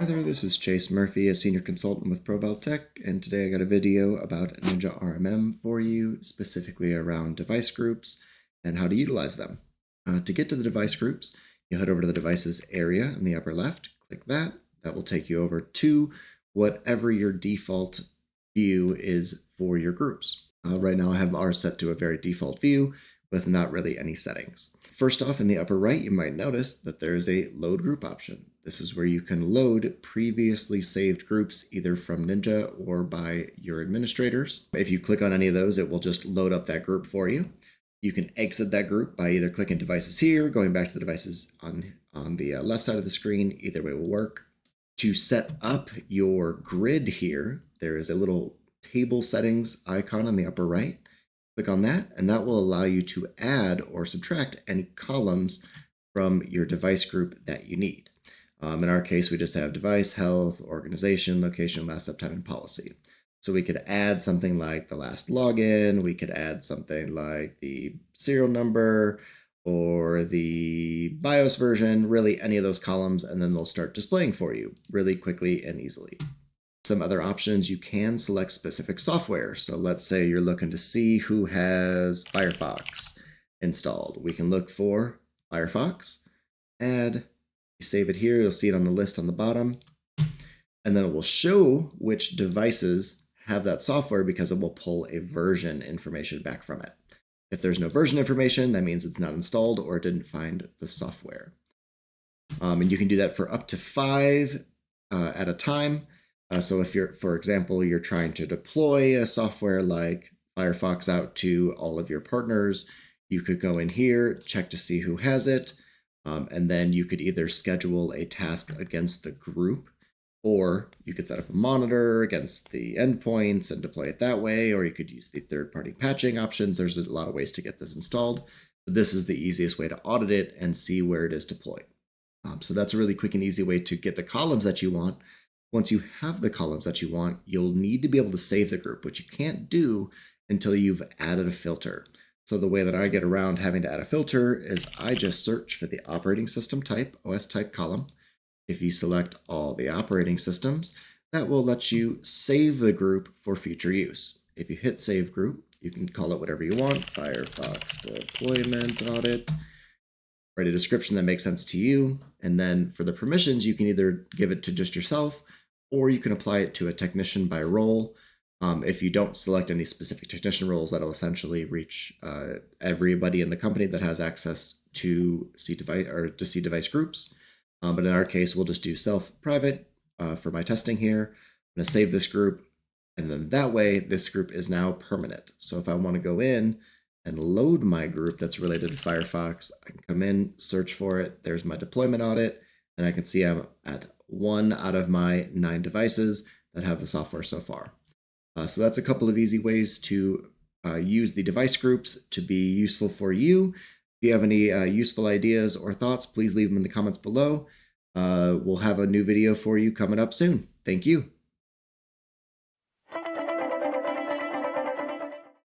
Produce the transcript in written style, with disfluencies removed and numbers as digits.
Hi there, this is Chase Murphy, a senior consultant with PRoVal Tech, and today I got a video about NinjaRMM for you, specifically around device groups and how to utilize them. To get to the device groups, you head over to the devices area in the upper left, click that. That will take you over to whatever your default view is for your groups. Right now I have ours set to a very default view with not really any settings. First off, in the upper right, you might notice that there is a load group option. This is where you can load previously saved groups either from Ninja or by your administrators. If you click on any of those, it will just load up that group for you. You can exit that group by either clicking devices here, going back to the devices on the left side of the screen. Either way will work. To set up your grid here, there is a little table settings icon on the upper right. Click on that, and that will allow you to add or subtract any columns from your device group that you need. In our case, we just have device, health, organization, location, last uptime, and policy. So we could add something like the last login, we could add something like the serial number or the BIOS version, really any of those columns, and then they'll start displaying for you really quickly and easily. Some other options, you can select specific software. So let's say you're looking to see who has Firefox installed. We can look for Firefox, add, you save it here, you'll see it on the list on the bottom, and then it will show which devices have that software because it will pull a version information back from it. If there's no version information, that means it's not installed or it didn't find the software. And you can do that for up to 5 at a time. So if you're, for example, you're trying to deploy a software like Firefox out to all of your partners, you could go in here, check to see who has it, and then you could either schedule a task against the group, or you could set up a monitor against the endpoints and deploy it that way, or you could use the third-party patching options. There's a lot of ways to get this installed, but this is the easiest way to audit it and see where it is deployed. So that's a really quick and easy way to get the columns that you want. Once you have the columns that you want, you'll need to be able to save the group, which you can't do until you've added a filter. So the way that I get around having to add a filter is I just search for the operating system type, OS type column. If you select all the operating systems, that will let you save the group for future use. If you hit save group, you can call it whatever you want, Firefox deployment audit. Write a description that makes sense to you. And then for the permissions, you can either give it to just yourself, or you can apply it to a technician by role. If you don't select any specific technician roles, that'll essentially reach everybody in the company that has access to see device groups. But in our case, we'll just do self-private for my testing here. I'm going to save this group, and then that way, this group is now permanent. So if I want to go in and load my group that's related to Firefox, I can come in, search for it. There's my deployment audit, and I can see I'm at 1 out of my 9 devices that have the software so far. So that's a couple of easy ways to use the device groups to be useful for you. If you have any useful ideas or thoughts, please leave them in the comments below. We'll have a new video for you coming up soon. Thank you.